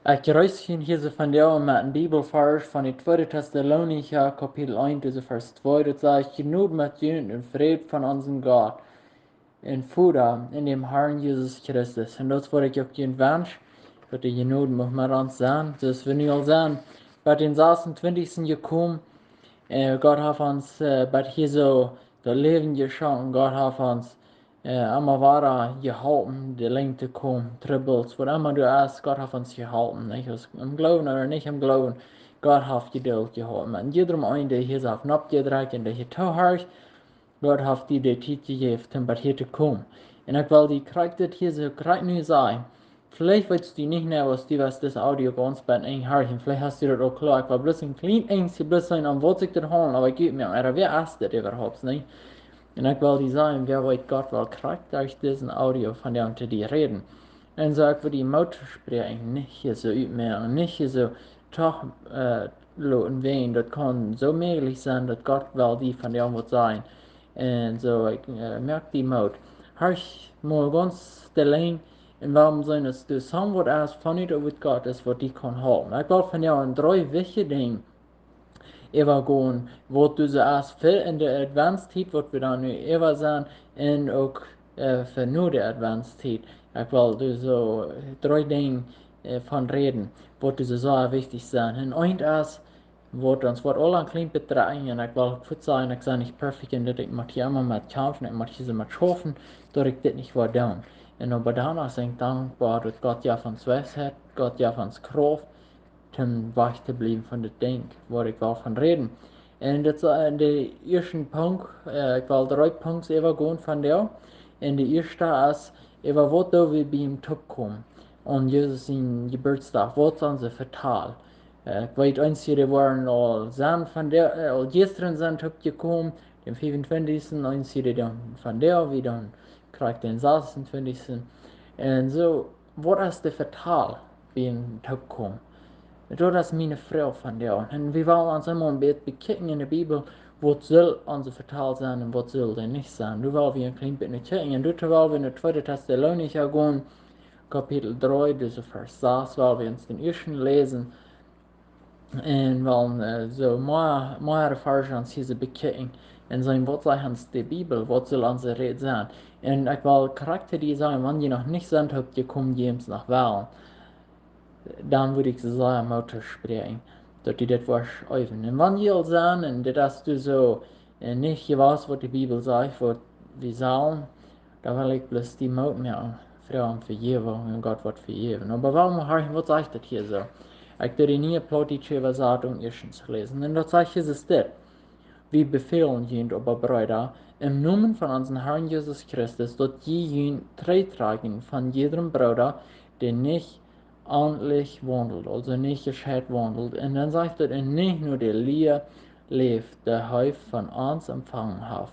Ik reisje hier so von der met een Bibelvers van het Tweede Thessalonicher, Kapitel 1, dus vers 2, dat sagt, genug met jullie en vrede van onze God en Vader in dem Herrn Jesus Christus. En dat is wat ik ook je wens, dat je genug mag met ons zijn. Dus we nu al zijn, bij den 26. gekomen, Gott hat uns bei hier so das Leben geschenkt. Gott hat uns immer weiter gehalten, die Länge zu kommen. Troubles, was immer du hast, Gott hat uns gehalten. Nicht im Glauben oder nicht im Glauben, Gott hat Geduld gehalten. Und jeder einen, der hier so abgedreht und der hier zuhört, Gott hat dir die Zeit gegeben, um bei hier zu kommen. Und ich will die kriegt das hier so gerade nu sein. Vielleicht weißt du nicht mehr, was du was das Audio ganz bei einhören. Vielleicht hast du das auch klar. Ich war bloß ein klein ängstlich, bloß sein, am wollte ich das holen, aber ich gebe mir, aber wer ist das überhaupt nicht? Und ich will die sagen, wer weiß Gott will kriegt durch diesen Audio von dem zu dir reden. Und so ich will die Mutter sprechen, nicht hier so mehr, nicht hier so doch lauten wehen, das kann so möglich sein, dass Gott will die von dem was sein. Und so ich merke die Mut. Hörst mal ganz allein, in warum sein, dass du sagen was erst von nicht über Gott ist, was die kann halten. Ich will von dir drei wichtige Dinge even gewoon wat dus als veel in de advanced tijd wat we dan nu even zijn en ook voor nu de advanced tijd. Ik wil dus zo drie dingen van reden wat dus zo wichtig zijn. En eind is wat ons wat al een klein betragen en ik wil goed zijn, ik ben niet perfect en dat ik moet hier immer met kämpfen, ik moet hier met schaffen, dat ik dit niet wil doen. En op daarna ben ik dankbaar dat God ja van ons hat, Gott ja van ons kracht, ten wach te blijven van het ding waar ik wil van reden. En dat is de eerste punt, ik wil drie punten even gaan van jou. En de eerste is, even wat doen we bij hem toekomen. En Jezus zijn geburtsdag, wat zijn ze vertaal? Ik weet eens, die waren al zijn van der, al gisteren zijn toegekomen, den 25. Eens die dan van der, wie dan krijgt den 26. En zo, wat is de vertaal bij hem toekomen? Dat is mijn vrouw van jou. En we willen ons immer een beetje bekijken in de Bibel, wat zal onze vertaal zijn en wat zal er niet zijn. Nu willen we een klein beetje kijken. En toen willen we in de Tweede Thessalonicher gaan, Kapitel 3, dus vers 6, willen we ons den eersten lezen. En willen zo meer versen ons hier bekijken. En zijn, wat zegt ons de Bibel, wat zal onze red zijn. En ik wil karakter die zeggen, wanneer je nog niet zijn hebt, je komt je eens nog wel. Dan würde ich sagen, Mutter sprechen, dass die das was öffnen. Und wenn ihr sagen, und dass du so nicht weißt, was die Bibel sagt, was wir sagen, da will ich bloß die Mut mehr Frauen vergeben und Gott wird vergeben. Aber warum hören, was sagt das hier so? Ich würde nie plotische Übersetzung erstens lesen. Und das sagt Jesus das. Wir befehlen ihn, aber Brüder, im Namen von unserem Herrn Jesus Christus, dass je ihn tragen von jedem Bruder, der nicht ordentlich wandelt, also nicht gescheit wandelt. Und dann sagt er, und nicht nur der Liebe lebt, der er von uns empfangen hat.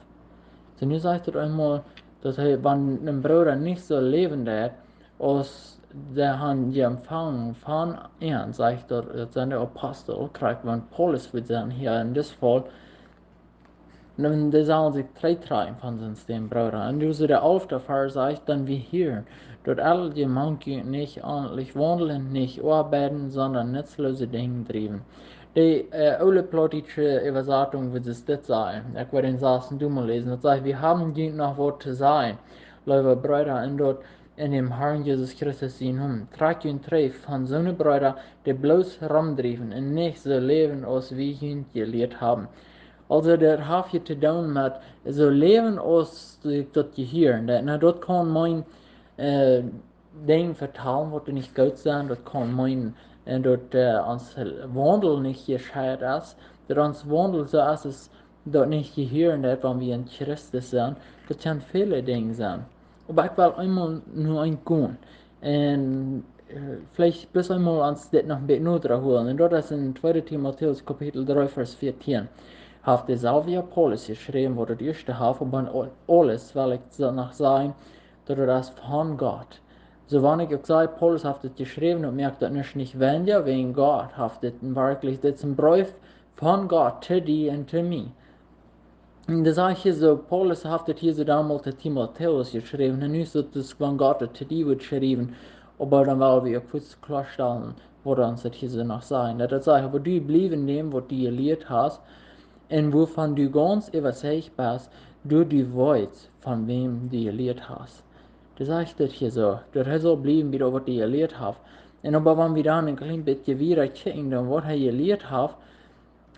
So nu sagt er einmal, dass er, wenn ein Bruder nicht so leben wird, als der han die empfangen von ihm, sagt er, dass seine Apostel kriegt, wenn Paulus wird sein hier in das Fall, dann sollen sich treitreiben von dem Bruder. Und so der Elfte Vers sagt dann wie hier, dort alle die Menschen nicht ordentlich wandeln, nicht arbeiten, sondern nutzlose Dinge treiben. Die alle plotische Übersetzung wird es das sein. Ich werde den Satz du mal lesen. Das sagt, wir haben dient noch was zu sein. Liebe Brüder, und dort in dem Herrn Jesus Christus in Namen. Trag ihn treff von so einen Brüder, die bloß herumdrieven und nicht so leben, als wir ihn gelehrt haben. Also dat heeft je te doen met zo leven als dat je hier. Dat kan mijn ding vertalen wat er niet goed zijn. Dat kan mijn dat ons wandel niet gescheid is. Dat ons wandel zo is es dat niet hier en dat wanneer we in Christus zijn. Dat kan vele dingen zijn. Maar ik wil eenmaal nu een gaan. En vielleicht bis einmal uns das noch ein bisschen nötiger holen. Und dort ist in 2. Timotheus Kapitel 3, Vers 14. Heeft dezelfde Paulus geschreven wordt het eerste half, maar alles wil ik nog zeggen, dat het is van God. So wanneer ik zei, Paulus heeft het geschreven und merkt dat niet wende, wegen God heeft het wirklich, dit is een brief van God, te die en te mij. En dan zeg je zo, Paulus heeft het hier zo damals te Timotheus geschreven, en nu is het dus van God te die wordt geschreven, aber dan willen we ook goed klarstellen, wat ons het hier so nog zijn. Dat zeggen, wat du blijven nemen, wat du geleerd hast, en wovon du ganz überzeugt bist, du weißt, von wem du geleerd hast. Das sagt das hier so. Das soll bleiben, wieder was du geleerd hast. Und aber wenn wir dann ein klein bisschen wieder kicken, dann was er geleerd hat,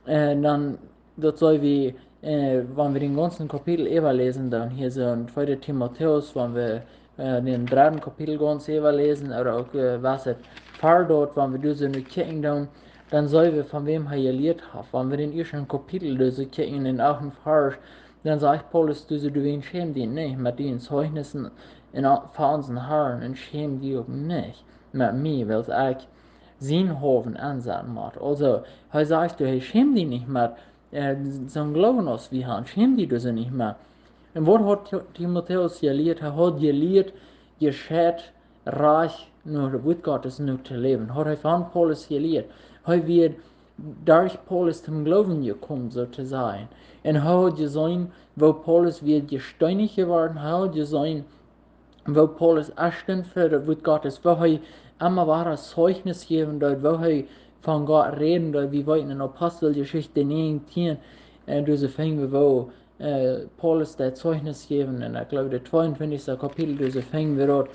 dann, das soll wie, wenn wir den ganzen Kapitel überlesen, dann hier so in 2. Timotheus, wenn wir den 3. Kapitel ganz überlesen, oder auch was es vor dort, wenn wir so eine kicken, dann soll wir von wem er geleerd hat. Wenn wir den ersten Kapitel so kicken, in den 8. Vers, dann sagt Paulus, du wen schäm dich nicht mit den Zeugnissen von unseren Herren und schäm dich auch nicht mit mir, weil ich zijn hoven aanzetten moet. Also, hij zegt, hij schämt die nicht mehr, zo'n Glauben als wir haben, schämt die dus nicht mehr. Und was hat Timotheus geleerd? Hij hat geleerd, gescheit, reich, nur der Wort Gottes nur zu leben. Hat er von Paulus geleerd. Hij wird durch Paulus zum Glauben gekommen, so zu sein. Und er hat gesehen, wo Paulus wird gesteinigt geworden, er hat gesehen, wo Paulus echt für das Wort Gottes, wo er immer wahres Zeugnis geben dort, wo er von Gott reden dort, wie weit in Apostelgeschichte 19, diese Fänge, wo Paulus der Zeugnis geben, und ich glaube, der 22. Kapitel, diese Fänge, dort,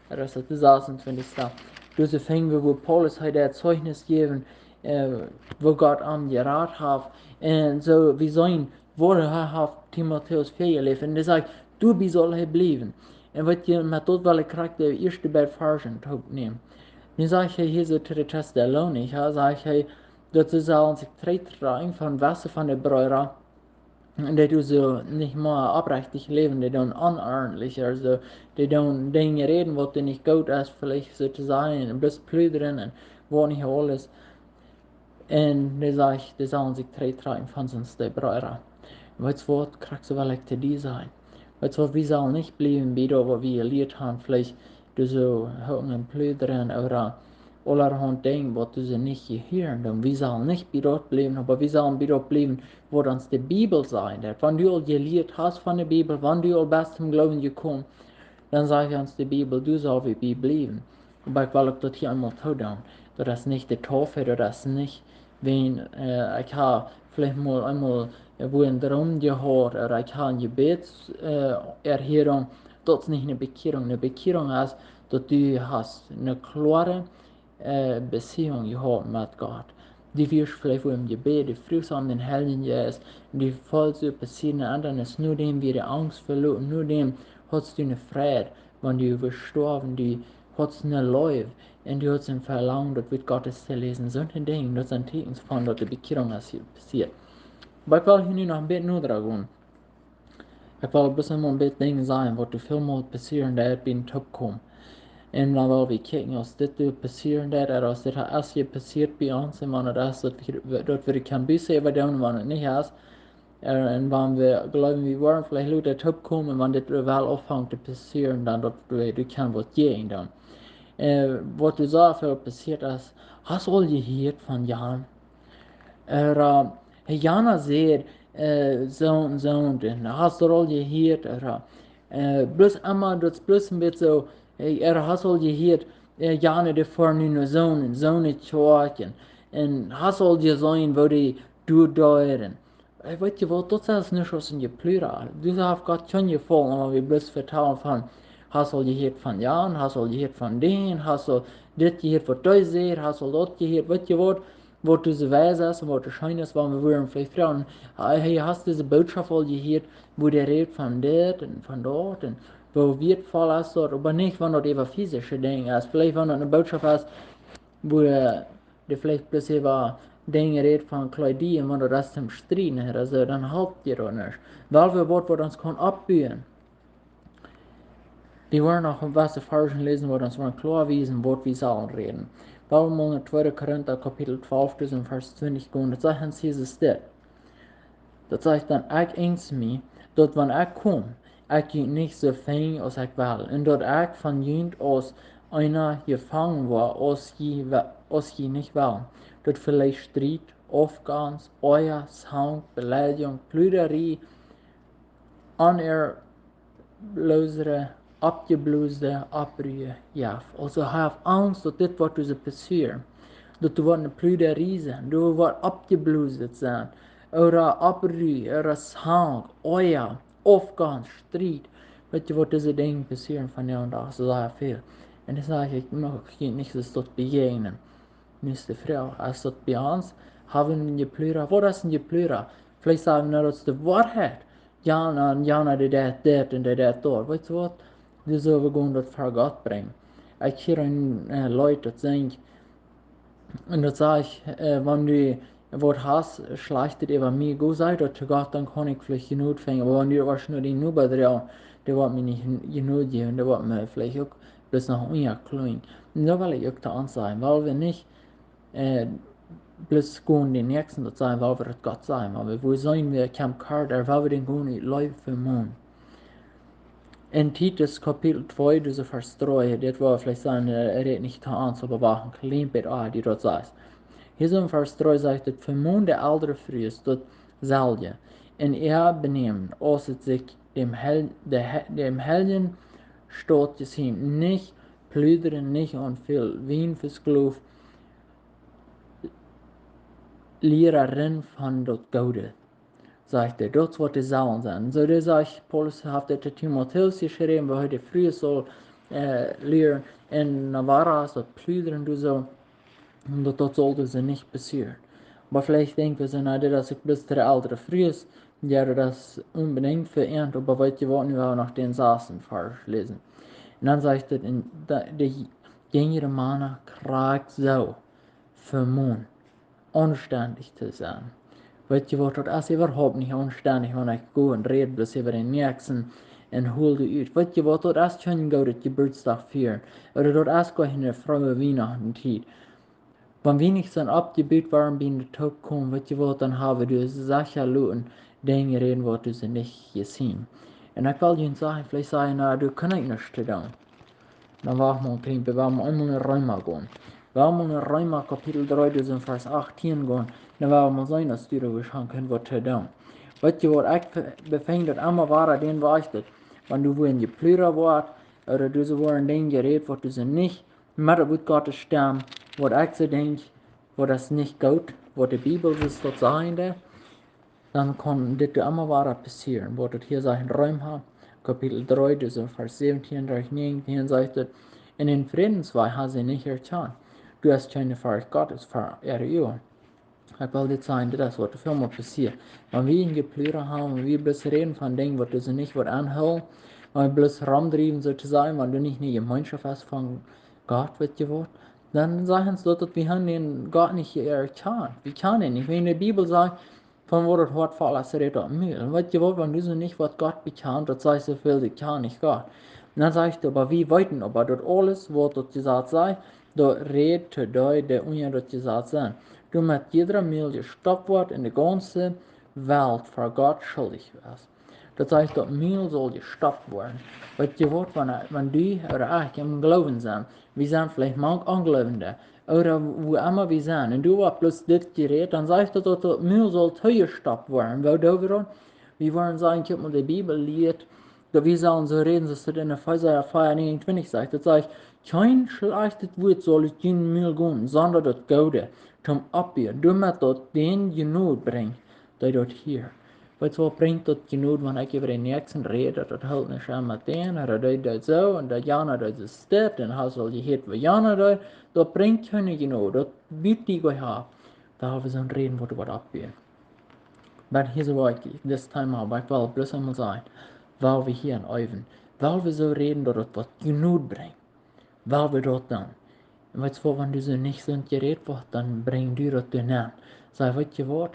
das ist das 26. Diese Fänge, wo Paulus hat der Zeugnis geben, wo Gott am gerat hat, und so, wie sein, wo er hat Timotheus vorgelebt, und er sagt, du bist soll er bleiben. En wat je met dat wel krijgt, de eerste bij versen opnemen. Nu zeg je hier zo te de Thessalonicher, zeg je, dat ze zullen zich trekken van Wasser von der Bräuer, und die du so nicht mal abrechtig leben, die dann unordentlich, also die dann Dinge reden, was dir nicht gut ist, vielleicht so zu sein, und bloß plüdern und wo nicht alles. Und die sag ich, die sollen sich trekken von sonst der Bräuer. Weißt du was, kriegst du wel zu die sein. Weißt du, wir sollen nicht bleiben, wieder, wo wir geleerd haben, vielleicht so hängen plüdern oder allerhand Dinge, was du nicht gehören. Und wir sollen nicht wieder bleiben, aber wir sollen wieder bleiben, wo uns die Bibel sein wird. Wenn du all geleerd hast von der Bibel, wenn du all bist zum Glauben gekommen, dann sagt uns die Bibel, du sollst wie Bibel bleiben. Aber ich will auch das hier einmal tun. Das ist nicht die Taufe, das ist nicht, wenn ich habe vielleicht mal einmal wo ein Traum gehört oder ich habe eine Gebetserhörung, das ist nicht eine Bekehrung. Eine Bekehrung ist, dass du hast eine klare Beziehung gehabt mit Gott. Die wirst vielleicht wo im Gebet, die frühst an den Helden ist, die voll so passieren, und dann ist nur dem wieder Angst verloren, nur dem hast du eine Freude, wenn du verstorben, die hast eine Läufe, und du hast ein Verlangen, das wird Gottes zu lesen, solche Dinge, das sind Zeichen von, dass die Bekehrung passiert. Aber ich will hier noch ein bisschen gehen. Ich will bloß einmal ein bisschen Dinge sagen, was vielmal passieren, da ich bin top kommen. Und dann will wir kijken, als dit passieren dat, oder als dit als je passiert bij ons, en wanneer dat we kan bussen doen, wanneer het niet is, en wanneer we geloven we worden, vielleicht laat het opkomen, en wanneer dit wel afhangt te passieren, dan dat du kan wat doen dan. Wat du zoveel passiert is, hast al je gehoord van Jan? Jana zegt, zo en zo, en hast du al gehoord, bloß immer, das bloß ein bisschen so, hast al gehoord, Jana de voor nu zo'n tjoaken, en hast al gezien, wo die doordeuren. Weet je wat, dat is niet zoals in je plural. Du hast Gott schon gefolgen, aber wir bloß vertrauen von, hast al gehoord van Jan, hast al gehoord van den, hast al dit gehoord wat du zegt, hast al dat gehoord, weet je wat du so weiß ist und was du schein ist, weil wir würden vielleicht fragen, hey, hast du diese Botschaft all gehört, wo der redet von dort und von dort und wo wird voll ist dort, aber nicht, wenn das eben physische Dinge ist, vielleicht wenn das eine Botschaft ist, wo der vielleicht bloß eben Dinge redet von Kleidie und wenn das zum Strien hat, also dann habt ihr das nicht, weil wir was uns kann abbühen. Die wollen noch was Versen lesen, wo uns klar wissen, was wir sollen reden. Weil wir in 2. Korinther Kapitel 12, Vers 20 gehen, das sagt uns Jesus das. Das sagt dann, ich ängste mich, dass wenn ich komme, ich nicht so fein, als ich will. Und dass ich von jüngst aus einer gefangen war, als ich nicht will. Dass vielleicht Streit, Aufgangs, Euer, Sound, Beleidigung, Plüderie, bloßere, abgebloosde Abrühe, ja. Also, ich habe Angst, dass das, was passiert. Dat du wat een pruderie zijn, du wat abgebluset zijn, oder abrü, oder sang, oja, Aufgang, Streit. Weet je wat deze dingen passieren van jou en dag zo veel. En dan sage ich, mag ich nicht das dort begegnen. Nächste Frau, als dat bij ons, hebben we plura, wat is een plura? Vielleicht sagen wir, dat is de waarheid. Jana de dat en de dat dort. Weet je wat? Dus zullen we gewoon dat voor God brengen. Ik hoor een Leute dat zeggen, und dat sage ich, wenn du wat hast, schlechtet über mich gut sei, dat Gott, dann kann ich vielleicht genug finden. Aber wenn du was nur die Nuber drauf, der wird mir nicht genug geben, der wird mir vielleicht auch bis nach unerklären. Und da will ich auch da ansagen, weil wir nicht bloß gehen den nächsten das sein, weil wir das Gott sein, aber wo sein wir, Camp Carter, weil wir den gehen nicht Leib vermuten. In Titus Kapitel 2, diese Vers 3, das war vielleicht sein, redet nicht da an, aber war ein klein bisschen an, die dort sagt. Hier in Vers 3 sagt het, vermoen de oudere vrienden tot zelje, en benehmen, als het zich dem Helden stoot gezien, nicht plüderen, nicht an viel Wien fürs Geloof, Lehrerin van dat Goude, sagt er, dat wat de zalen zijn. Zo dus sagt Paulus, heeft het Timotheus geschreven, waar hij de vrije zal leren, en Navarra, dat plüderen du zo, und das sollte sie nicht passieren. Aber vielleicht denken sie, na, dass ich bis der ältere Fries, ja, das unbedingt verändert, aber wollt ihr wollen wir auch noch den Saßen lesen. Und dann sagt er, die jüngere Männer kragt so, vermuten, anständig zu sein. Weet je wat, dat is überhaupt nicht anständig, wenn ich gehe und rede bloß über den Nächsten und hol die uit. Weet je wat, dat is schon go dat Geburtstag feiern. Oder dat is go in der frohe Weihnachtenzeit. Wenn wir nicht so abgebildet waren, wie in der Tag kommen, weet je wat, dann haben wir solche Leute Dinge reden, was du sie nicht gesehen. Und ich will ihnen sagen, vielleicht sagen, na, du kannst nicht tun. Dann war wir klein, wir werden einmal in Römer gehen. Wir werden in Römer Kapitel 3, dus in Vers 18 gehen, dann werden wir sehen, dass du da schon können, was zu tun. Weet je wat, ich befinde dat immer war, den war ich das. Wenn du wo in die Plürer wart, oder du so waren Dinge geredet, was du sie nicht, mit der Gottes Stamm, was ich so denke, wo das nicht gut, wo die Bibel ist dort sagen, dann kann das immer wieder passieren. Wo das hier sagt, Räum haben, Kapitel 3, das ist Vers 17 durch 19, sagt das, in den Friedensweih hast du nicht erkannt. Du hast keine Furcht Gottes für ihre. Ich will dir sagen, das ist, was viel mal passiert. Wenn wir in Geplüre haben, wenn wir bloß reden von Dingen, was du nicht anhören, wenn wir bloß rumdrieben sozusagen, wenn du nicht eine Gemeinschaft hast von Gott, wird je was, dann sagen sie dort, wir haben den Gott nicht erkannt. Wir können nicht. Wenn die Bibel sagt, von wo das Wort fällt, als redet auf mir. Und weißt du was, wenn du so nicht was Gott bekannt, das sagst du viel, ich kann nicht Gott. Und dann sagst du, aber wie weiten, aber dort alles, was dort gesagt sei, dort redet zu dir, der unja dort gesagt sein. Du mit jeder Mehl gestoppt wird in der ganzen Welt vor Gott schuldig wirst. Das heißt, das Mehl soll gestoppt werden. Weißt du was, wenn du oder ich im Glauben sind, wir sind vielleicht manche Anglaubende, oder wo immer wir sind, und du hast bloß das Gerät, dann sagst du, dass das Mehl soll gestoppt werden. Weil da wir wollen sagen, ich habe mal die Bibel liest, da wir sollen so reden, dass das in der Epheser 4,29 sagt. Das sagt, kein schlechtes Wort soll ich in Mehl gehen, sondern das Gute zum Abbieren, damit dort den Genut bringt, der dort hier. Weil so bringt dort Genut, wenn ich über den nächsten rede, das hält nicht an mit denen, oder der dort so, und der Jana dort ist das, und hast du gehört, wie Jana dort, dort bringt keine Genut, dort bietet die gehabt. Da haben wir so ein Reden, wo du was abbieren. Aber hier so weit, das Thema, aber ich will bloß einmal sagen, weil wir hier in Euven, weil wir so reden, dass das was Genut bringt, weil wir dort dann. Und weißt du, wenn du so nicht so geredet wird, dann bring du das dann. Sag, weißt du was,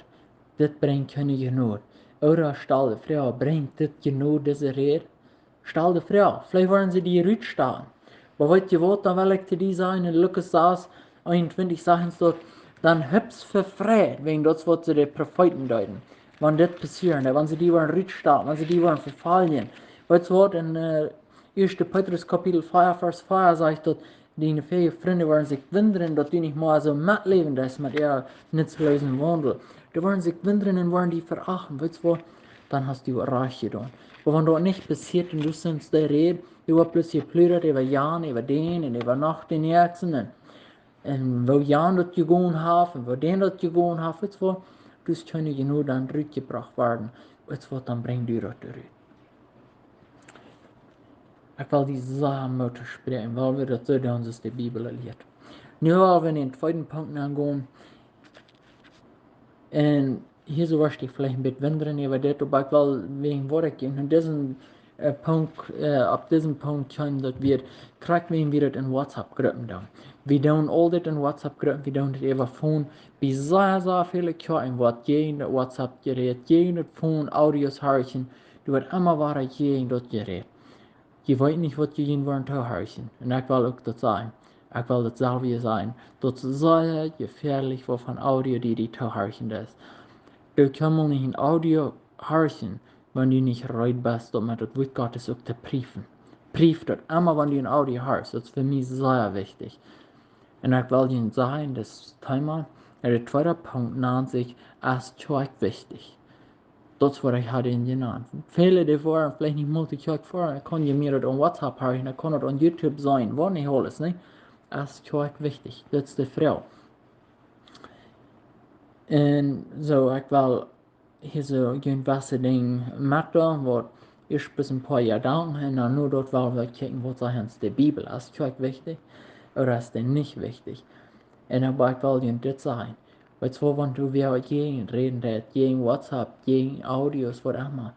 das bringt keine Genut. Oder stell die Frau, bringt das Genut, diese Rede. Stell die Frau, vielleicht wollen sie die rütstellen. Aber weißt du was, dann will ich zu dir sagen, in Lukas 21 sagen sie dort, dann hab's verfreut, wegen das, was sie die Propheten deuten. Wenn das passiert, wenn sie die wollen rütstellen, wenn sie die wollen verfallen. Weißt du was, in 1. Petrus Kapitel 4, Vers 4 sagt dort, die vier Freunde waren sich wundern, dass die nicht mal so mitleben, das mit ihrer nutzlosen Wandel. Die waren sich wundern und waren die verachten. Weißt du was? Dann hast du reich getan. Aber wenn das nicht passiert und du sonst der Rede, du hast bloß geplüdert über Jahren, über den und über Nacht den Nächsten. En wo Jan dat gegaan heeft, en wo den dat gegaan heeft, weet je wat, dus kunnen je nu dan teruggebracht worden. Weet je wat, dan brengt u dat eruit. Ik wil die zaken moeten spreken, weil wir dat zo doen, zoals de Bibel leert. Nu willen we in den tweeden Punkt aangaan. En hier zo was ik vielleicht ein bisschen wundern über das, aber ich will wegen Worte gehen. Und diesen Punkt, ab diesem Punkt können dass wir kriegen wir das in WhatsApp-Gruppen dann. Wir tun all das in WhatsApp-Gruppen, wir tun das über Phone. Wir sehr viele Kirchen, was gegen das WhatsApp-Gerät, gegen das Phone, Audios hören, du wird immer weiter gegen das Gerät. Je weet niet wat je in wordt te huizen. En ik wil ook dat zijn. Ik wil datzelfde zijn. Dat zeer gefährlich wordt van audio die te huizen is. Du kan niet in audio huizen, wanneer je niet rijdt best om met het woord Gottes ook te prüfen. Prüf dat immer, wanneer je in audio huist. Dat is voor mij zeer wichtig. En ik wil je zeggen, das Thema, der tweede Punkt nennt sich als Zeug wichtig. Dat is wat ik had in genannt. Viele daarvoor, vielleicht niet multi-check voor, kan je meer op WhatsApp houden, dan kan het op YouTube zijn, wat niet alles, nee? Dat is check wichtig, dat is de vrouw. En zo, ik wil hier zo een beste ding maken, wat eerst bis een paar jaar lang, en dan nu dat wel we kijken, wat zegt de Bibel, is check wichtig, of is het niet wichtig. En dan wil ik wel je dit zeggen. Weet je want du weer gegen reden, dat gegen WhatsApp, gegen Audios, wat immer.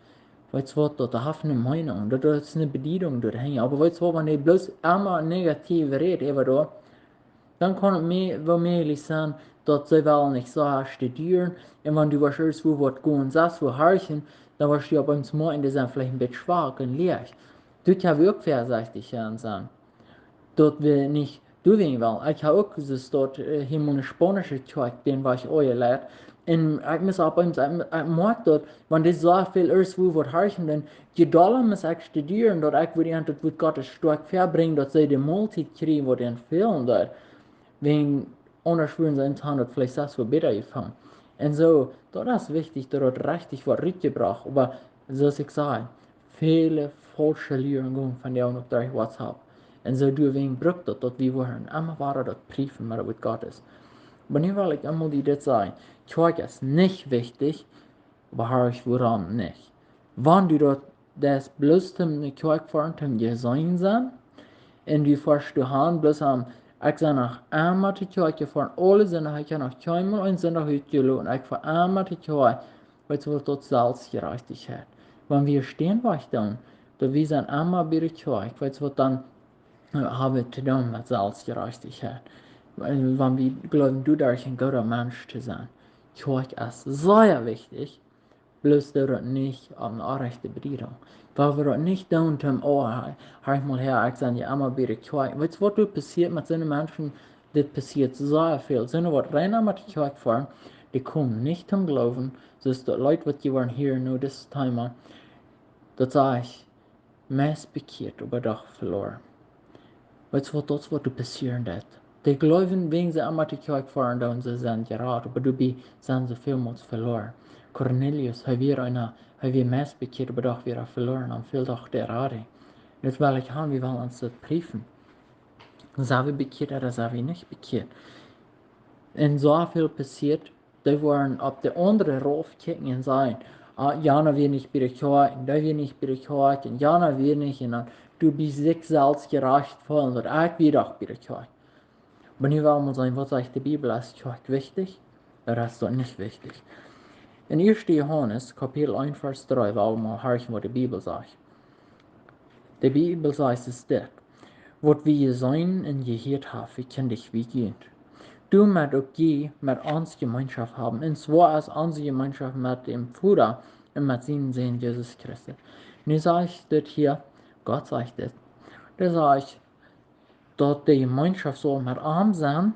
Weet je wat, dat heeft een Meinung, dat is een Bedienung doorheen. Aber weet je wanneer bloß immer negativ redet, even door, dan kan het wel mogelijk zijn dat ze wel niet zo studieren. En wanneer du wahrscheinlich wo wat gewoon sagst, wo harchen, dann warst du ja beim Morgen, die sind vielleicht ein bisschen schwach und leicht. Du kannst auch vorsichtig sein. Dat we niet doen wel. Ik heb ook gezegd dat helemaal een Spanische Tag den was ich euch leid. En ik muss auch beim ik mag dat, want dit zo veel eerst wo wat harchen, dan je dollar muss ik studieren, dat ik weer aan het woord Gottes stark verbringen, dat zij de multi krijgen wat in film dat. Wegen anders würden sie in dat vielleicht das wo besser gefangen. En zo, dat is wichtig, dat het richtig wordt uitgebracht. Aber, zoals ik zei, viele falsche Lehren von der noch durch WhatsApp. En zo doen we een brug dat we worden. Allemaal waren dat brieven, maar dat Gott ist. Aber nu will ich einmal dit sagen. Zeug ist nicht wichtig, aber habe ich woran nicht. Wenn du das bloß zum Zeug fahren, zum Design sein, und du fährst du haben, bloß am, ich sage nach einmal die Zeug gefahren, alle sind nach, ich habe noch zweimal und sind nach heute gelohnt, ich fahre einmal die Zeug, weil es dort Salz gereichtig hat. Wenn wir stehen, was dann, da wir sind einmal bei der Zeug, weil es dann haben zu tun mit Salzgerechtigkeit. Wenn wir glauben, du darfst ein guter Mensch zu sein. Zeug ist sehr wichtig, bloß das nicht an eine rechte Bedeutung. Weil wir das nicht tun, oh, halt mal her, ich sage ja immer wieder Zeug. Weißt du, was passiert mit so Menschen? Das passiert sehr viel. So was rein mit Zeug fahren, die kommen nicht zum Glauben. So ist das Leute, was die waren hier nur das Thema, das sage ich, meist bekehrt, aber doch verloren. Weißt du, das was passieren wird. Die glauben, wegen sie einmal die Kirche fahren, und sie sind gerade, aber du sind sie vielmals verloren. Cornelius, haben wir meist bekehrt, aber doch wieder verloren, und viel doch der Rade. Das will ich haben, wir wollen uns das prüfen. Sind wir bekehrt oder sind wir nicht bekehrt? Und so viel passiert, die wollen auf der andere Rauf kicken und sagen, Jana will nicht bei der Kirche, und der will nicht bei der Kirche, und Jana will nicht, und dann, du bist sich selbst gerecht voll, und ich will auch bei der Kirche. Aber nu wollen wir sagen, was sagt die Bibel, ist Kirche wichtig, oder ist das nicht wichtig? In 1. Johannes, Kapitel 1, Vers 3, wollen wir mal hören, was die Bibel sagt. Die Bibel sagt es das, was wir sein und gehört haben, wir kennen dich wie geht. Du mit auch je mit uns Gemeinschaft haben, und zwar ist unsere Gemeinschaft mit dem Vater und mit seinem Sohn Jesus Christus. Nu sage ich das hier, Gott sagt das, da sage ich, dass die Gemeinschaft soll mit uns sein,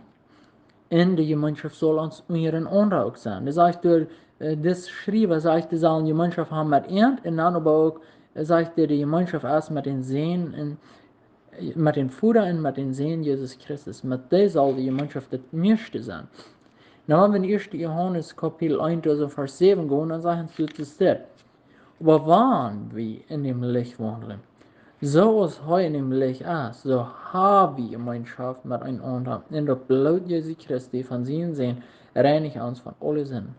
und die Gemeinschaft soll uns ihren anderen auch sein. Das heißt, das Schreiben sagt, die sollen Gemeinschaft haben mit ihm, und dann aber auch sagt, die Gemeinschaft erst mit den Seen, mit den Vater und mit den Seen Jesus Christus. Mit der soll die Gemeinschaft das meiste sein. Dann, wenn 1. Johannes Kapitel 1, also Vers 7 gehen, dann sagen sie das. Aber wann wir in dem Licht wandeln, So als hij nämlich ist, so haben wir Gemeinschaft miteinander. In der Blut Jesu Christi von seinen Sehen reinigt uns von allen Sünden.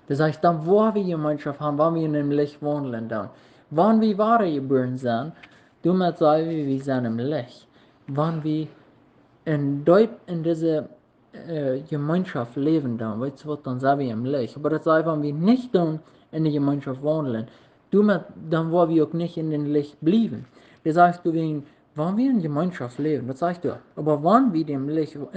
Das heißt, dann, wo wir Gemeinschaft haben, wann wir in dem Licht wandeln, dann, wann wir wahre geboren sind, du musst sagen, wir sind im Licht. Wann wir in dieser Gemeinschaft leben, dann, weißt du was, dann sind wir im Licht. Aber das heißt, wenn wir nicht dann in der Gemeinschaft wandeln, dann wollen wir auch nicht in den Licht bleiben. Das heißt, wenn wir in Gemeinschaft leben, das sagst du, aber wenn wir in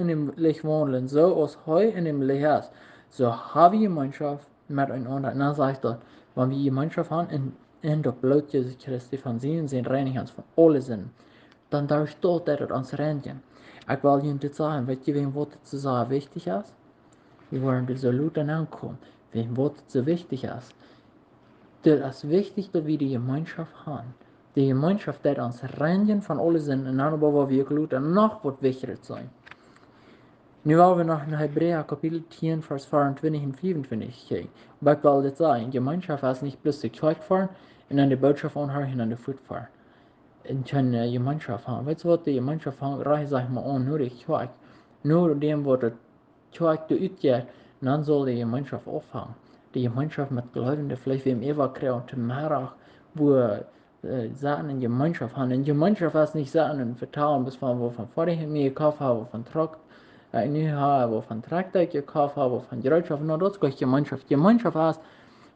dem Licht wandeln, so als heute in dem Licht ist, so haben wir Gemeinschaft miteinander. Und dann sagst du, wenn wir Gemeinschaft haben, in der Blut Jesu Christi von Sehen sind, reinigen uns von allen Sünden. Dan daar staat dat het ons reintje. Ik wil je dit zeggen, weet je wem wat het zo wichtig is? We worden er zo laut aankomen. Wem wat het so wichtig ist. Das ist wichtig, dass wir die Gemeinschaft haben. Die Gemeinschaft, die uns reinigen von allen Sünden, und dann aber wir laut und noch was wichtiger sein. Nu wollen wir nach Hebräer Kapitel 10, Vers 24 und 25 kijken. Aber ich will das sagen, Gemeinschaft ist nicht bloß die Kirche fahren und dann die Botschaft anhören und dann die Fuß fahren. In zijn Gemeinschaft haben. Weißt du was, die Gemeinschaft haben, reicht sag ich mal an, nur die Kirche. Nur dem, was die Kirche utgeht, dann soll die Gemeinschaft aufhören. Die Gemeinschaft mit Gläubigen, vielleicht wie im Eva und im Merach, wo Sachen in Gemeinschaft haben. In Gemeinschaft ist nicht Sachen in Vertrauen, bis von wo von vorher mir gekauft habe, von Truck, nu habe, wo von Traktor gekauft habe, von Gerätschaft, nur das ist Gemeinschaft. Gemeinschaft ist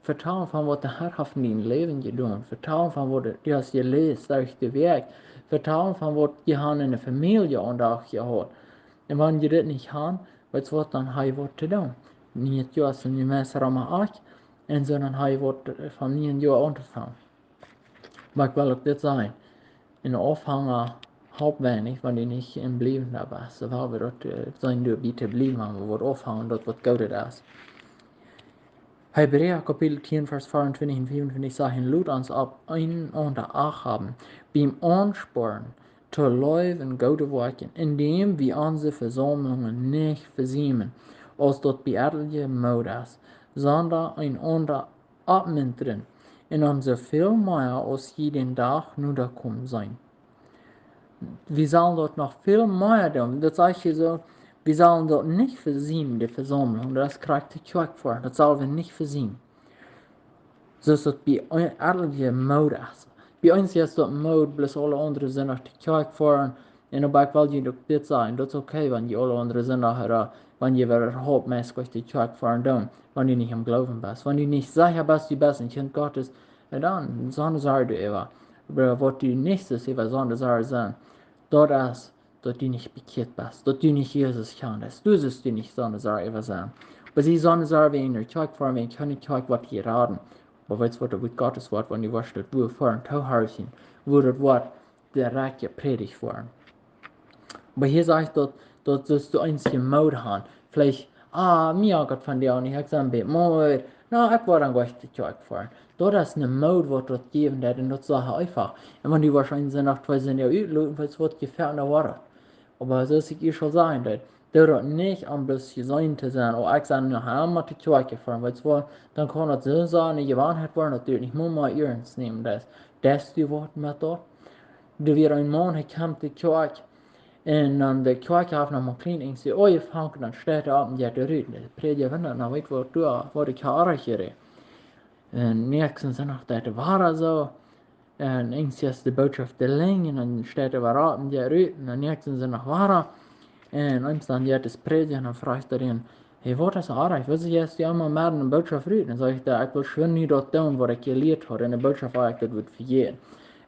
Vertrauen van wat de Herr heeft in je leven gedaan. Vertrauen van wat je als je leest durch de werk. Vertrauen van wat je hebt in de familie onderdag gehad. En wanneer je dit niet hebt, weet je wat, dan heb je wat te doen. Niet juist in je mensen rammen uit, en zo dan heb je wat van niet in je aan te vangen. Maar ik wil ook dit zijn. In de afhanger halb weinig, wanneer je niet in blijven daarbij. Zo wil we dat zijn door bieten blijven, maar we worden afhangen dat wat goed is. Hebräer Kapitel 10, Vers 24 und 25 sagen, lud uns ab, ein unter Acht haben, beim Ansporn zu leben gute Werke, indem wir unsere Versammlungen nicht versäumen, als dort beehrliche Mode ist, sondern ein unter abmuntern, in unser viel mehr als jeden Tag nur da kommen sein. Wir sollen dort noch viel mehr tun, das sage ich so, wir sollen dort nicht versäumen, die Versammlung, das kriegt die Kirche vor, das sollen wir nicht versäumen. Zoals dat bij alle mode is. Bij ons is dat mode, plus alle andere zijn naar de kerk voor. En dan wil je ook dit zijn. Dat is oké, wanneer je alle andere zijn naar wanneer je weer hoop meest de kerk voor doen. Wanneer je niet am geloven bent. Wanneer je niet zeker bent, je bent een kind Gottes. En dan, zonder zorg du even. Maar wat je niet is, even zonder zorg zijn. Dat is dat je niet bekeerd bent. Dat je niet Jezus kent. Du sollst je niet zonder zorg even zijn. Maar sie zonder zorg in de kerk voor, en kan niet kerk wat je raden. Maar weet je wat, met Gottes woord, wanneer je was dat we voor een touwhuis wo dat woord direct gepredigt worden. Aber hier sagt dat du einzige Mode haben. Vielleicht, mir hat von dir und ich habe gesagt, Mode, na, ich war dann gleich die Kirche fahren. Dort ist eine Mode, was dort geben wird, und das sage einfach. Und wenn die wahrscheinlich sind, nach 2 Jahren ausgelöst, weil es wird gefährlich war. Aber so ist ich schon sagen, dass dort nicht am besten sein zu sein, oder ich sage, nach einmal die Kirche fahren, weil es war, dann kann das so sein, eine Gewohnheit werden, dass du nicht mehr mal ernst nehmen, dass die Worte mit dort. Du wirst ein Mann, der kommt die Kirche, en dan de kwartje af naar mijn klein en zei, oh je vangt dan staat op en je de ruit. De predje van dat, nou weet wat ik haar hier. En nächstens dan nog dat waren zo. En eens is de boodschap de leng en dan staat er waar op en je ruit. En dan nächstens dan nog waren. En eens dan je het predje en dan vraagt er een, hey, wat is aardig? Wil je eerst allemaal maar een boodschap ruit? En dan zeg ik, ik wil gewoon niet dat doen wat ik geleerd had. En de boodschap waar ik dat wil vergeten.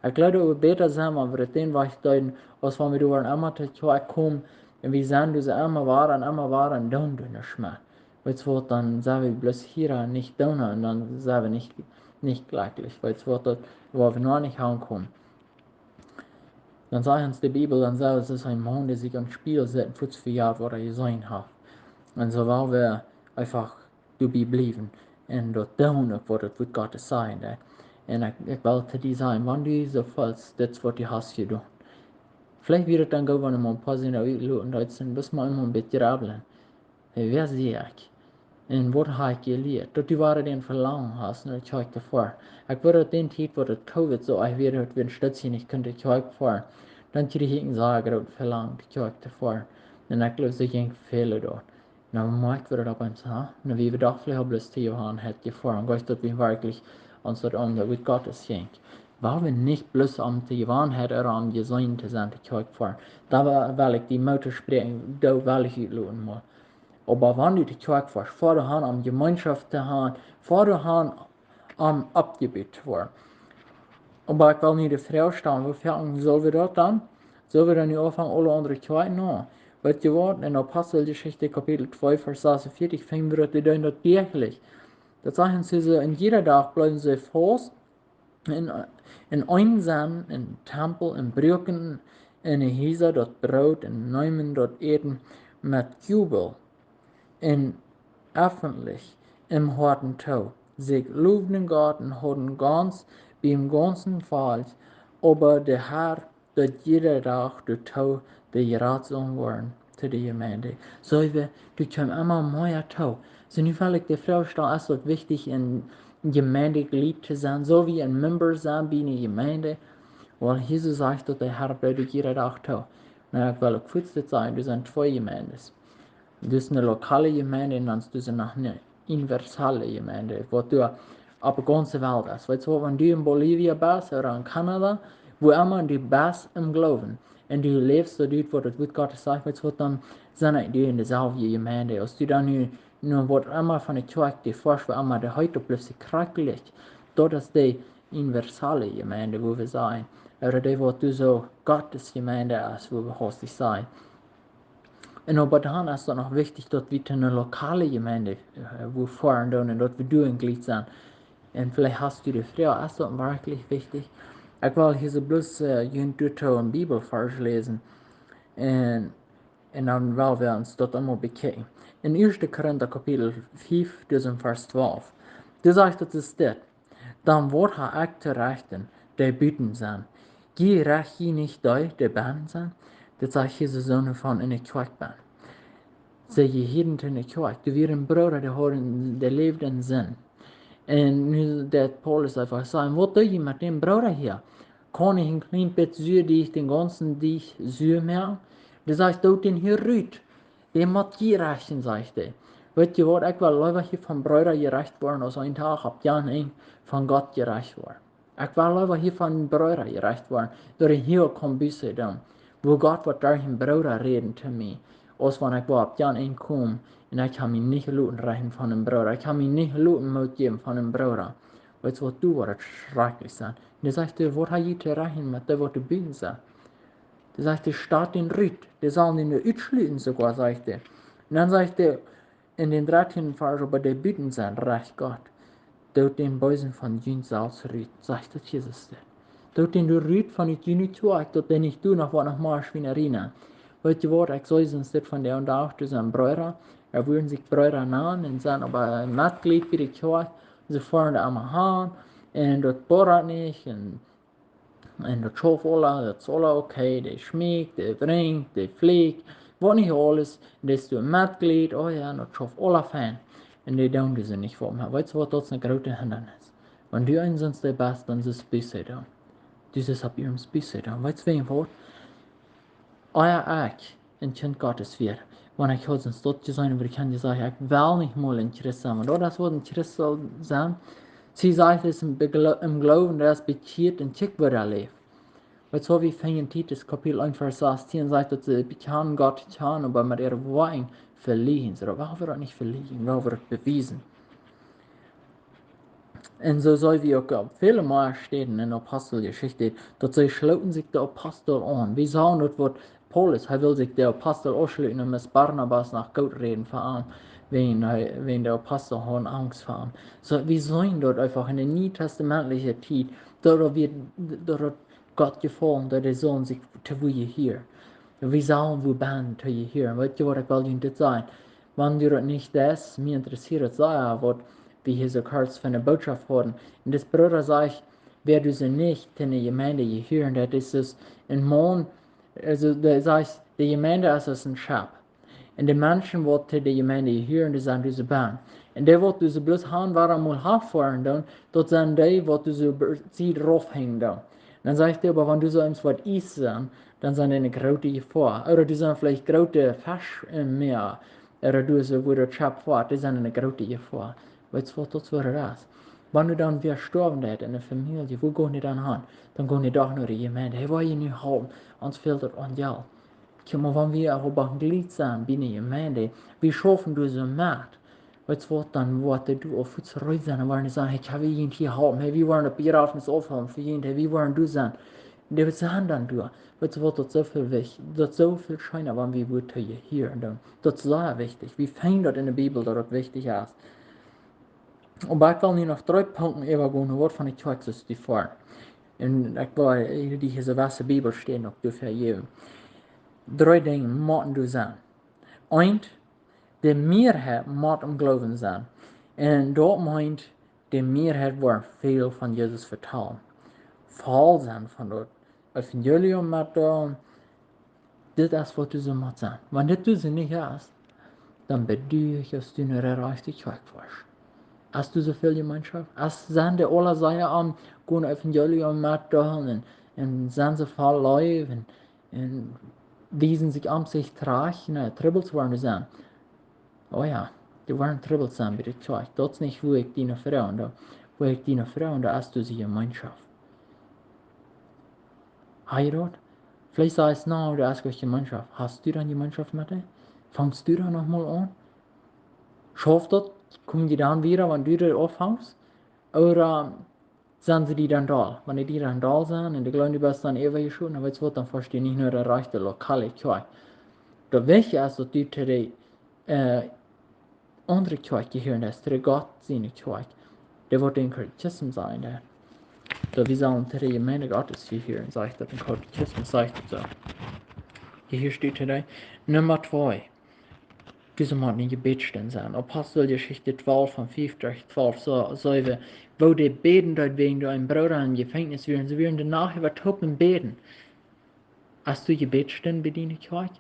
Ik geloof dat we beter zijn, maar we het den was deuten, als wenn wir door een emmer te kwijt komen, en we zijn dus emmer waren, en dan doen we mehr. Weißt du was, dann sind wir bloß hier nicht doen, und dann sind wir nicht glücklich. Weißt du was, wo wir noch nicht ankommen. Dann sagt uns die Bibel, dann sagt es ist ein Mann, der sich ans Spiel setzt, 50 Jahre, wo er gesehen hat. Und so wollen wir einfach dabei bleiben, und dort tun, was Gott sagen hat. En ik wil te die zijn, wanneer die zo valt, dat is wat je hast gedaan. Vielleicht wird es dann gewoon een paar zin uitloten, dat zijn, dus maar een beetje rabbelen. Wer zie ik? En wat har ik geleerd? Dat du waren den verlangen hast, naar de kerk davor. Ik wil dat den tijd, waar het COVID zo, ik weer het weer stutsen, ik kunt de kerk voor. Dan kreeg ik een zagen dat verlangen, de kerk davor. En ik geloof dat geen vele door. Nou, maakt we dat op ons, ha? Nou, wie we doch vielleicht bloß die Johann hat gefahren, und Gott, dass wir wirklich uns das an der Gottes schenk. Weil wir nicht bloß am die Johann hat an gesehen zu sein, die Kirche fahren. Da war, weil ich die Mutter sprechen, da will ich utloten mal. Aber wenn du die Kirche fährst, fahr du an am Gemeinschaft zu haben, fahr du an am Abgebet vor. Aber ich will nicht die Frage stellen, wofür sollen wir das dann? Sollen wir dann nicht anfangen, alle anderen Kirchen an? Weißt du was? In Apostelgeschichte Kapitel 2, Vers 46 finden wir das dann wirklich. Da sagen sie so, in jeder Tag bleiben sie fast in einsam, in Tempel, in Brücken, in Häuser dort Brot, in Neumen dort Eden, mit Jubel, in öffentlich, im harten Tau. Sie lobten Gott und hatten ganz, beim ganzen Fall, aber der Herr, dort jeder Tag der Tau, der Ratsaum waren zu der Gemeinde. So wir, du kommst immer mehr Tau. So nu will ich die Frau stellen, es ist wichtig, in Gemeindeglied zu sein, so wie ein Member sein bei einer Gemeinde. Weil Jesus sagt, dass der Herr bei jeder Tag Tau. Na, ich will kurz sagen, du sind zwei Gemeinden. Dus een lokale gemeinde en dan dus nog een universele gemeinde, wat du op de ganze Welt ist. Weißt du, wenn du in Bolivia bist oder in Kanada, wo immer du bist im Glauben und du lebst so dort, wo das Wort Gottes sagt, weißt du, dann sind die in derselben Gemeinde. Als du dann nur was immer von der Kirche die forschst, wo immer der heute plötzlich krank dort ist die universelle Gemeinde, wo wir sein. Oder die, wo du so Gottes Gemeinde ist, wo wir hostig sein. En aber dann ist es noch wichtig, dass wir eine lokale Gemeinde wo fahren und dass wir durchglied sind. Und vielleicht hast du die Frage, ist das wirklich wichtig? Ich will hier so bloß einen Bibelvers lesen. Und, und dann wollen wir uns das einmal bekijken. In 1. Korinther Kapitel 5, dus in Vers 12. Du sagst, das ist das. Dan wordt hij ook te rechten, die buiten zijn. Gie recht je niet die binnen zijn? Dat zeg je de zonen van in de kerk ben. Zeg je hier in de kerk, du weer een broeder, die leeft in zin. En nu dat Paulus einfach sagt, wat doe je met dem broeder hier? Kan ich ein klein bisschen zuur die ich den ganzen Tag zuur merken? Der sagt, doe den hier ruht. Der moet je rechten, sagt er. Weet je wat, ik wil liever hier van broeder gerecht worden, als een Tag op Jan 1 van God gerecht worden. Ik wil liever hier van broeder gerecht worden, door ik hier kan bussen doen. Wo Gott wird durch den Bruder reden zu mir, als wenn ich auf Jan 1 komme und ich kann mich nicht lassen reichen von dem Bruder. Ich kann mich nicht lassen mitgeben von dem Bruder. Weißt du, was du wird schrecklich sein. Und er sagt, was hat je zu reichen mit dem, was du bieten sagst? Der sagt, der Staat den Ritt, der soll ihn ausschließen sogar, sagt er. Und dann sagt er, in den 13. Vers, aber der bieten sein, recht Gott, dort den Bösen von Jün selbst Ritt, sagt das Jesus der. Dort den du Ritt von den Jün zuagt, dort den ich du noch was noch mal Schweinerina. Weißt du was, ich soll sonst nicht von der und auch, du sind Brüder, würden sich Brüder nahen und sind aber ein Mitglied für die Kirche, sie fahren da am Hahn, und dort bohrt nicht, und dat schoof alle, dat is alle oké, die schmiekt, die drinkt, die fliegt, wat niet alles, die ist ein Mitglied, oh ja, dat schoof alle fijn. En die doen ze niet voor me. Weet je wat, dat is een grote hindernis. Wenn du einen sind der Best, dann ist es besser da. Dieses ab ihrem besser da. Weißt du, wen wat? Euer ich ein Kind Gottes wird. Wenn ich heute ins Dort sein würde, kann ich sagen, ich will nicht mal ein Christ sein. Und das wird ein Christ sein. Sie sagt es im Glauben, dass es bekehrt und schick wird erlebt. Weil so wie fängt Titus Kapitel 1 Vers 16 sagt, dass sie bekennen Gott getan, aber mit ihren Worten verliehen. So, warum wird das nicht verliehen? Warum wird das bewiesen? Und so soll wie auch viele Mal stehen in der Apostelgeschichte, dass sie schloten sich der Apostel an. Wie sagen das Wort Paulus, er will sich der Apostel anschließen und mit Barnabas nach Gott reden vor allem, wenn der Apostel haben Angst vor ihm. So, wir sehen dort einfach in der nietestamentlichen Zeit, dort wird Gott gefallen, dass er Sohn sich zu wo ihr hier. Wir sagen, wo bin zu ihr hier. Weißt du, was ich will Ihnen das sagen? Wenn du das nicht das, mir interessiert sei, was wie hier so kurz von der Botschaft haben. Und das Bruder sagt, wer du sie nicht in der Gemeinde hören, das ist es ein Mann, also der sagt, die Gemeinde ist es ein Schaf. En de mensen wat de Gemeinde hier, die zijn deze baan. En die wat dus bloß haben, waar mal affahren dan, dat zijn die wat dus sie drauf hängen dan. Dan zegt hij, aber wenn du so eins wat essen, dann sind die eine große Gefahr. Oder du sind vielleicht große Fisch im Meer. Oder du so, wo du Chap fährt, die sind eine große Gefahr. Weißt du, was das wäre das? Wenn du dann wieder sterben hättest in der Familie, wo gehen die dann hin? Dann gehen die doch nur die Gemeinde. Hey, wollen nicht haben? Uns fehlt das an Geld. Maar wanneer we op een glied zijn binnen je meende, we schaffen dus een maat. Wat wordt dan wat du of iets eruit zijn en waarin zeggen, ik heb iemand hier helpen, hey, wie waren op hier af met afhalen voor iemand, hey, wie waren du zijn. En dat zijn dan door. Wat wordt dat zoveel wichtig, dat zoveel schijner, wanneer we worden hier en dan. Dat is zeer wichtig. We vinden dat in de Bibel dat het wichtig is. Maar ik wil nu nog 3 punten even gaan, wat van de tekst die voor. En ik wil die hier zo Bibel stehen, ook dafür geven. 3 dingen moeten du zijn. Eint, de meerheid moet om geloven zijn. En dat meint, de meerheid wordt veel van Jezus vertellen. Vol zijn van dat evangelium met dit is wat du zo moet zijn. Wanneer dit du niet is, dan bedoel ik als du een erreichte kerk was. Als du zoveel gemeenschap, als zijn de alle zeiden am gewoon evangelium met en zijn ze vol leven en wiesen sich am sich traag, tribbels worden zijn. Oh ja, die waren tribbels zijn bij de kerk. Dat is niet hoe ik die veranderen. Hoe ik die veranderen, als du sie gemeenschap. Heb je dat? Vielleicht sagst du, nou, du hast gleich Gemeinschaft. Hast du dann Gemeinschaft mit dir? Fangst du dann nochmal an? Schafft das? Kommen die dann wieder, wenn du das aufhängst? Oder sind sie die dann da? Wenn die dann da sind und die glauben, du bist dann ewig schon, dann weißt du was, dann verstehe ich nicht nur der rechte lokale Kirche. Das Wichtige ist, dass du zu der andere Kirche gehören, das ist zu der Gott seine Kirche. Der wird den Katechismus sein, der. Da wir sollen zu der Gemeinde Gottes gehören, sagt das, den Katechismus sagt das so. Hier steht today. Nummer 2. Diese Mann in Gebetsstunden sein. Apostelgeschichte 12 von 5 durch 12 so wir, wo die beten dort wegen deinem Bruder im Gefängnis wären, sie wären danach über Topen beten. Hast du Gebetsstunden bedienen Kirche?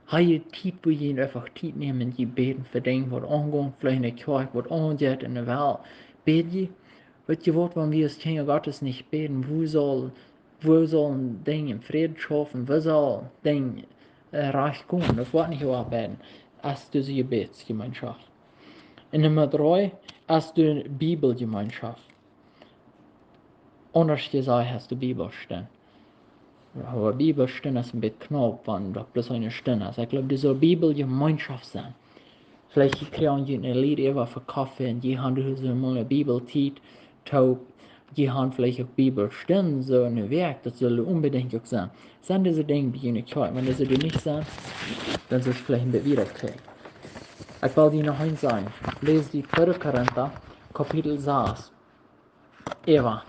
Habe je Zeit, wo je einfach Zeit nehmen, die beten für den, was angeht, vielleicht in der Kirche, was angeht in der Welt. Beten je? Weißt du was, wenn wir als Kinder Gottes nicht beten, wo soll ein Ding im Frieden schaffen, wo soll Ding reich kommen? Das wird nicht arbeiten, als du die Gebetsgemeinschaft. Und Nummer 3, als du Bibelgemeinschaft. Anders gesagt hast du Bibelstellen. Aber Bibelstellen ist ein bisschen knapp, wenn das bloß eine Stunde ist. Ich glaube, das soll Bibelgemeinschaft sein. Vielleicht kriegen die ein Lied über für Kaffee und die haben so mal eine Bibeltit, Toop, die haben vielleicht auch Bibelstunden, so eine Werk, das soll unbedingt auch sein. Sind diese Dinge bei ihnen klar? Wenn diese nicht sind, dann soll es vielleicht ein bisschen wiederkriegen. Ich will dir noch eins sagen. Lese die 2. Korinther, Kapitel 6. Eva,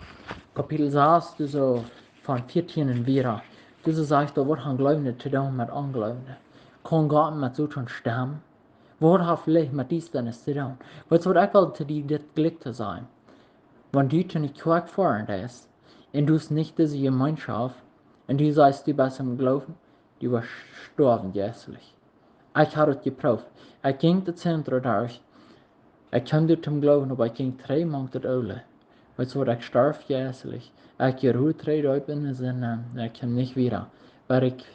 Kapitel 6, du so von 14 und wieder. Du so sagst, da wird ein Glaubende zu tun mit Unglaubenden. Kann Gott mit so schon sterben? Wat hat vielleicht mit dies dann zu tun? Was wird ich will zu dir das Glück zu sein? Wenn du zu nicht Kirche fahren ist, und du nicht diese Gemeinschaft, und du sagst, du bist im Glauben, du wirst sterben jährlich. Ich habe es geprüft. Ich ging das Zentrum durch. Ich konnte zum Glauben, aber ich ging 3 Monate alle. Weißt du was, ich starb jährlich. Ich gehe 3 Leute in den Sinn, ich komme nicht wieder. Weil ich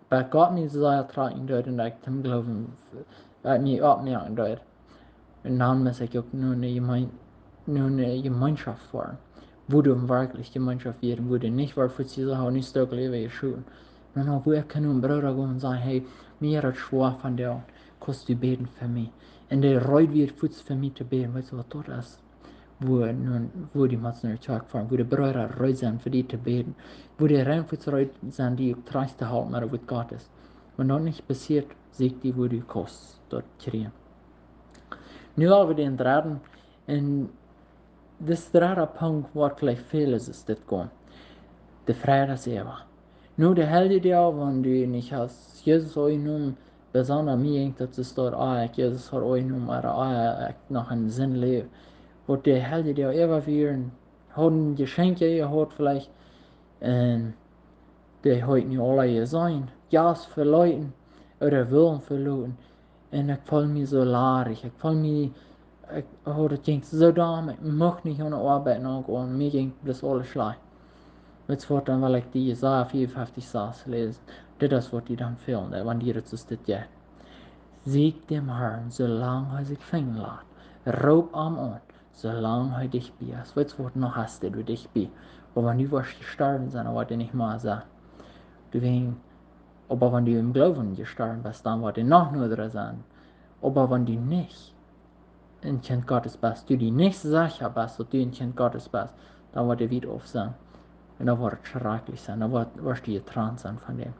bei Gott mir sehr tragen dort und ich zum Glauben mir abmerken dort. Und dann muss ich auch nur eine Gemeinschaft fahren. Wo du wirklich Gemeinschaft werden, wo du nicht war für sie sagen, nicht so leben schon. Sondern wo ich kann nur einen Bruder gehen und sagen, hey, mir hat schwer von dir, kannst du beten für mich. Und der Reut wird für mich zu beten, weißt du was dort ist? Wo die Menschen in der Kirche fahren, wo die Brüder reut sind, für die zu beten, wo die reut sind, die tragst zu halten, aber mit Gott ist. Wenn das nicht passiert, sieht die, wo die Kost dort kriegen. Nu hebben we den dritten, en das dritte Punkt, wat vielleicht veel is dit gewoon. De vrijdagseva. Nu de hele dag, wenn du nicht hast, Jesus euch nun, besonders mir, dass es dort auch, Jesus hat euch nun, aber noch einen Sinn lebt. Und de hele dag immer wieder, hat ein Geschenk gehabt vielleicht, und die heute nicht alle sein. Ja, für Leute, oder Willen für Leute. En ik voel me zo larig. Ik voel me, dat ging zo dom. Ik mocht niet aan de arbeid nog gaan. Mir ging das alles slecht. Weet je wat, dan wil ik die Jesaja 54 6 lezen. Dit is wat hij dan filmt, wanneer het is dit jaar. Sieg dem Herrn, zolang hij zich vinden laat. Roep hem aan, zolang hij dichtbij is. Weet je wat, nog hast du dichtbij. Aber wanneer was gestorben zijn, dan wordt hij niet meer zijn. Du ging, aber wenn du im Glauben gestorben bist, dann wird er noch nur sein. Aber wenn du nicht ein Kind Gottes bist, du die nicht sicher bist, dass du ein Kind Gottes bist, dann wird er wieder auf sein. Und dann wird es schrecklich sein, dann wirst du getrennt sein von dem.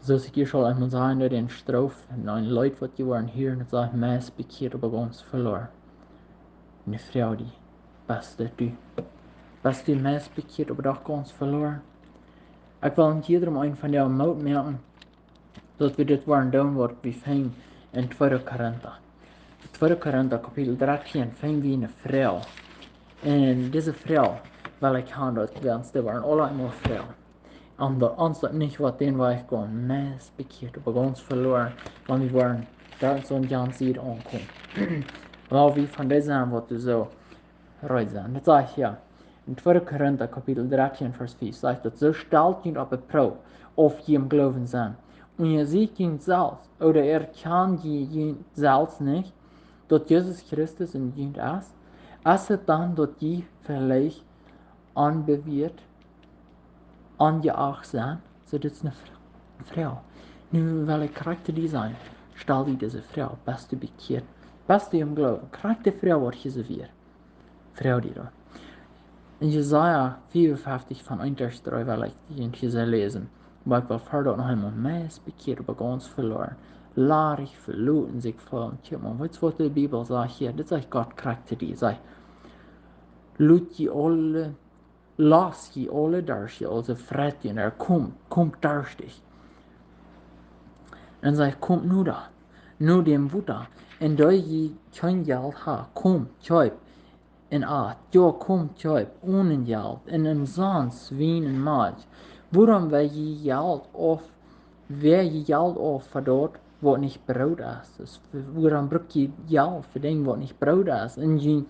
So ich hier schon einmal sagen, dass den Strophe, ein Leute, was die waren hier, und sagt, meist bekehrt, aber ganz verloren. Eine Frau, die beste du. Bist du meist bekehrt, aber doch ganz verloren. Ich will nicht jedem einen von der Mut merken, dass wir das waren doen wat we fingen in 2 Korinther. 2 Korinther kapitel 13 fingen we een vrouw. En deze vrouw, wil ik gaan dat wensen, waren allemaal vrouwen. En de ons dat niet wat den wij gewoon meest bekeerd, op ons verloren, want we waren daar zo'n Jan ziet aankomen. Wel wie van deze aan wat zo right zijn. Dat zeg ja. In 2 Korinther kapitel 13 vers 4 sagt dat so stellt ihn op de proef of je hem geloven zijn. Und ihr seht ihn selbst, oder erkannt ihn selbst nicht, dass Jesus Christus in ihn ist, als er dann dort die vielleicht anbewirrt, angeacht sind, so das ist eine Frau. Nun, welche Charakter die sein, stell dir diese Frau, bist du bekehrt, bist du im Glauben, Charakter Frau wird geserviert. Frau die da. In Jesaja 54 van 1 vers 3 wil ik die lesen. Maar ik wil verder nog einmal meest bekeerd op ons verloren. Larig verloren zich vallen. Tja, maar weet je wat de Bibel zegt hier? Dit is God karakter die zegt. Lass je alle durstig, also fretten, komt durstig. En zegt, komt nu da. Nu dem Wutter. En da je geen geld ha, kom, tjöp. En ja, kom tjöp, ohne geld, en en sans wien en maat. Waarom wer je geld auf für dort, wo nicht Brot ist? Waarom braucht je geld für den, wo nicht Brot ist? En je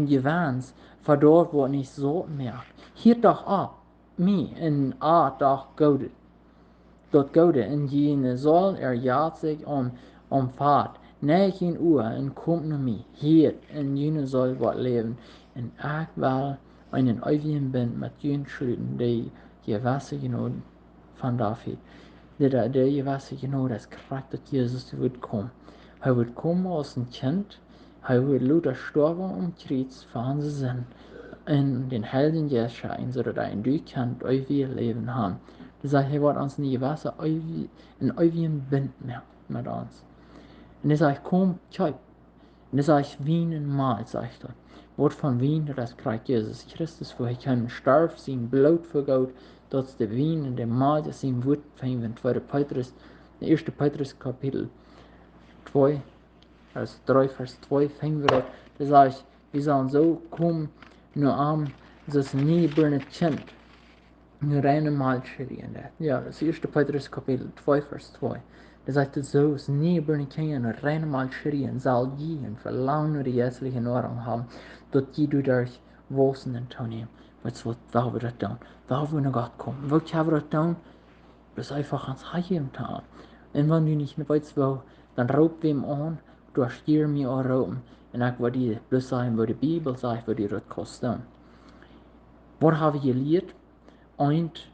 gewans für dort, wo nicht so mehr. Hier doch ab, en doch godet. Dat Gode en je zal jaagt zich om vaart. 9 uur en komt naar mij. Hier en je zal wat leven. En ik wil een eeuwige band met je sluiten, die je wassen genoeg van David. Die je wassen genoeg dat kracht dat Jezus wordt komen. Hij wordt komen als een kind. Hij wordt Luther sterven om Kreuz voor onze zin. En den Helden Jeschijn, zodat hij du kan eeuwige leven haben. Dus hij wordt ons niet wassen, een eeuwige band met ons. En dan zeg ik, kom, kijk. En dan zeg ik, wien en maal, zegt hij. Wat van wien, dat krijgt Jezus Christus, voor hij kan sterven, zijn bloed vergoot, dat is de wien en de maal, dat zijn woord van de 2 Petrus, de 1 Petrus kapitel 2, vers 3, vers 2, fingen we dat. Dan zeg ik, we zullen zo komen, nu aan, dat is niet bij een kind. Een reine Malscheri in dat. Ja, das 1. Petrus Kapitel 2, Vers 2. Da sagt es so, es nie eine reine Malscheri und soll je ein Verlangen nach der jährlichen Ordnung haben, dort je du durch Wosen und Tonnen. Weißt du, da wir das tun? Da wir nach Gott kommen. Wo haben wir das tun? Das ist einfach ans Heilen tun. Und wenn du nicht weißt, wo, dann raub wem an, du hast hier mir auch rauben. Und ich würde dir bloß sagen, wo die Bibel sagt, wo die das kostet. Was haben wir gelehrt? Und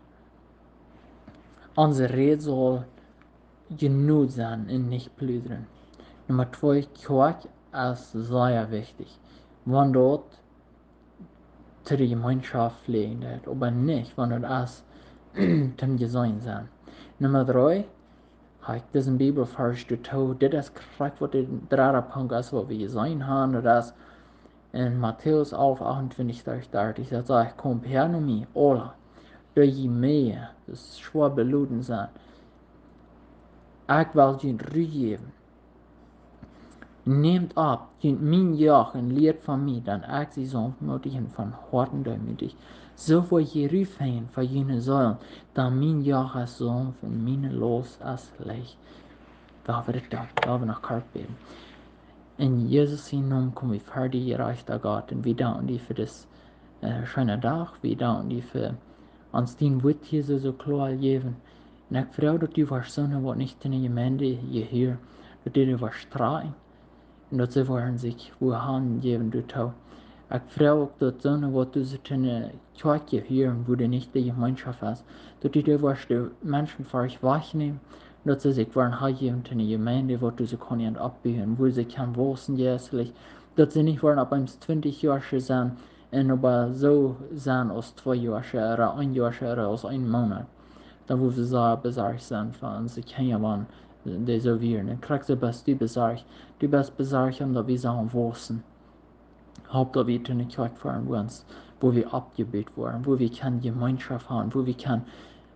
onze Rede soll genug sein und nicht plündern. Nummer 2, koake ist sehr wichtig. Wenn dort zu der Gemeinschaft pflegen wird, aber nicht, wenn das zum Gesehen sein. Nummer 3, habe ich diesen Bibelvers getan, das ist korrekt, was der 3. Punkt ist, was wir gesehen haben, das in Matthäus 11, 28, 30, da sagt, kommt her zu mir, alle, die je mehr, das schwer beluden sind, ich will je Ruhe geben. Nehmt ab, mein Joch und lehrt von mir, dann ich sie sanftmütig und von Herzen demütig. So wo je rüfen für jene Säulen, dann mein Joch ist sanft und meine Los ist leicht. Da wir het da wir nach Karp beten. In Jesus' Namen kommen wir fertig gereicht, Gott, und wir danken dir für das schöne Tag. Wir danken dir für uns den Wort hier so klar geben. Und ich frage, dass du was Sonne, was nicht in der Gemeinde hier, dass du was strahlen. Und dass sie wollen sich wo Hand geben, du tau. Ich frage auch, dass Sonne, was du so in der Kirche hier, wo du nicht die Gemeinschaft hast, dass du was die Menschen für euch wahrnehmen. Dat ze zich waren haaien in de gemeinde, wat ze kunnen abbiegen, wo sie kann wosen jährlich, dat sie nicht waren ab 20 Jahre sein, und aber so sein aus 2 Jahre oder 1 Jahr aus 1 Monat. Da wo wir so besorgt sind, von sie können waren, die so wären. Dann kriegst du best du bist besorgt, und da wir sagen wosen. Haupt da wir in die Kirche fahren, wo wir abgebetet waren, wo wir kann Gemeinschaft haben, wo wir kann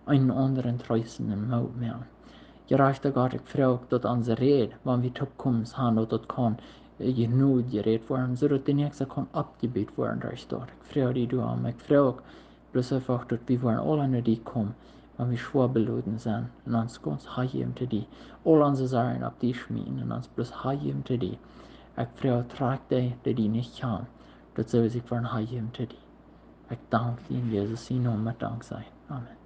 einen anderen Treußen im Mut mehr. Gerechte Gott, ich frage, dass unsere Rede, wenn wir kommen, haben, dass das kann genug geredet werden, sodass die nächste kann abgebetet werden durch dort. Ich frage dich, du Arme, ich frage, bloß einfach, dass wir wollen alle an die kommen, wenn wir schwer beladen sind, und uns ganz heim zu dir. All unsere Sachen auf die schmieden, und uns bloß heim zu dir. Ich frage, trag die nicht kann, dass sie sich von heim zu dir. Ich danke dir in Jesus' Namen, Dank sei. Amen.